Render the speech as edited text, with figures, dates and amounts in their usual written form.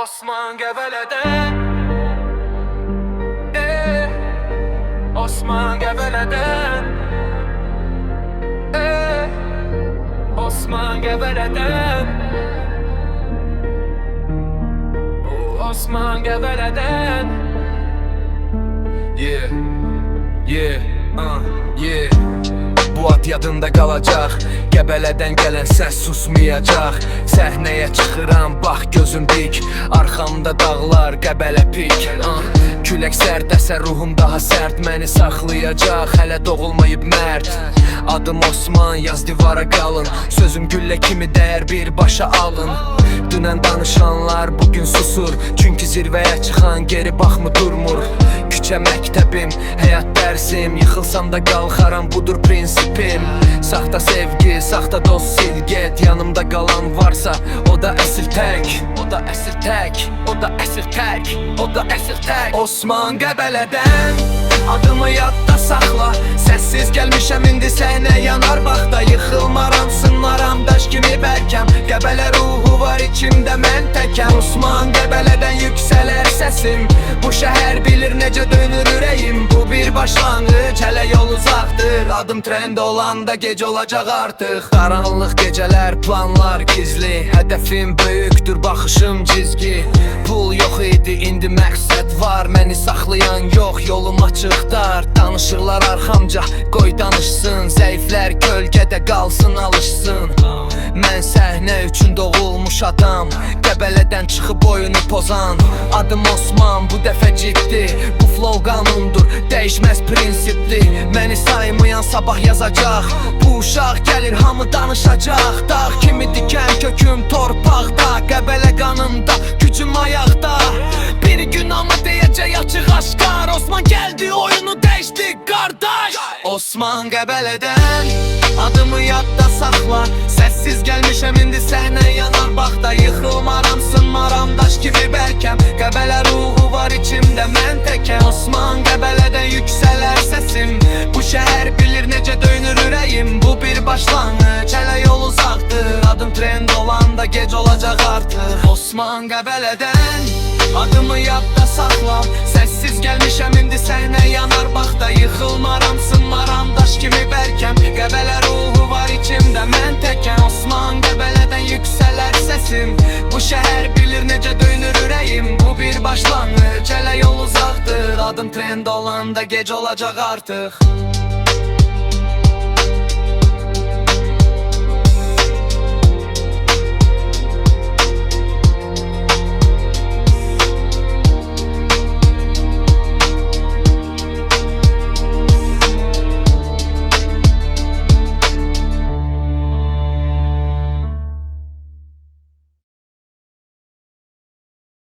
Osman Gebele'den Osman Gebele'den Osman Gebele'den Osman Gebele'den Yeah, yeah, yeah. Bu ad yadında qalacaq. Qəbələdən gələn səs susmayacaq. Səhnəyə çıxıram, bax gözüm dik. Arxamda dağlar, Qəbələ pik. Külək sərdəsə ruhum daha sərt məni saxlayacaq. Hələ doğulmayıb mərd. Adım Osman, yaz divara qalın. Sözüm güllə kimi dəyər birbaşa alın. Dünən danışanlar bugün susur. Çünki zirvəyə çıxan geri baxmı durmur. Küçə məktəbim, həyat dərsim. Yıxılsam da qalxaram, budur prinsipim. Saxta sevgi, saxta dost sil get. Yanımda qalan varsa, o da əsl tək. O da əsl tək, o da əsl tək, o da əsl tək. Osman Qəbələdən adımı yadda saxla. Səssiz gəlmişəm indi səhnə yanar baxda. Yıxılmaram, sınmaram daş kimi bərkəm. Qəbələ ruhu var içimdə mən təkəm. Osman Qəbələdən yüksələr səsim. Bu şəhər bilir necə dönür ürəyim. Bu bir başlanğıc, hələ yol uzaqdır. Adım trend olanda gec olacaq artıq. Qaranlıq gecələr, planlar gizli. Hədəfim böyükdür, baxışım cizgi. Pul yox idi, indi məqsəd var. Məni saxlayan yox, yolum açıqdar. Danışırlar arxamca, qoy danışsın. Zəiflər gölgədə qalsın, alışsın. Mən səhnə üçün doğulmuş adam. Qəbələdən çıxıb oyunu pozan. Adım Osman, bu dəfə ciddi. Bu flow qanundur, dəyişməz prinsipli. Məni saymayan sabah yazacaq. Bu uşaq gəlir, hamı danışacaq. Dağ kimi dikən köküm torpaqda. Qəbələ qanımda, gücüm ayaqda. Bir gün ama deyəcək açıq aşkar. Osman gəldi, oyunu dəyişdi qardaş. Osman Qəbələdən adımı yadda saxla. Səssiz gəlmişəm indi səhnə yanar baxda. Yıxılmaram, sınmaram daş kimi bərkəm. Qəbələ ruhu var içimdə mən təkəm. Osman Qəbələdən yüksələr səsim. Bu şəhər bilir necə dönür ürəyim. Bu bir başlanğıc, hələ yol uzaqdır. Adım trend olanda gec olacaq artıq. Osman Qəbələdən adımı yadda saxla. Səssiz gəlmişəm indi səhnə yanar baxda. Yıxılmaram, sınmaram daş kimi bərkəm. Qəbələ ruhu var içimdə mən təkəm. Osman Qəbələdən yüksələr səsim. Bu şəhər bilir necə dönür ürəyim. Bu bir başlanğıc, hələ yol uzaqdır. Adım trend olanda gec olacaq artıq.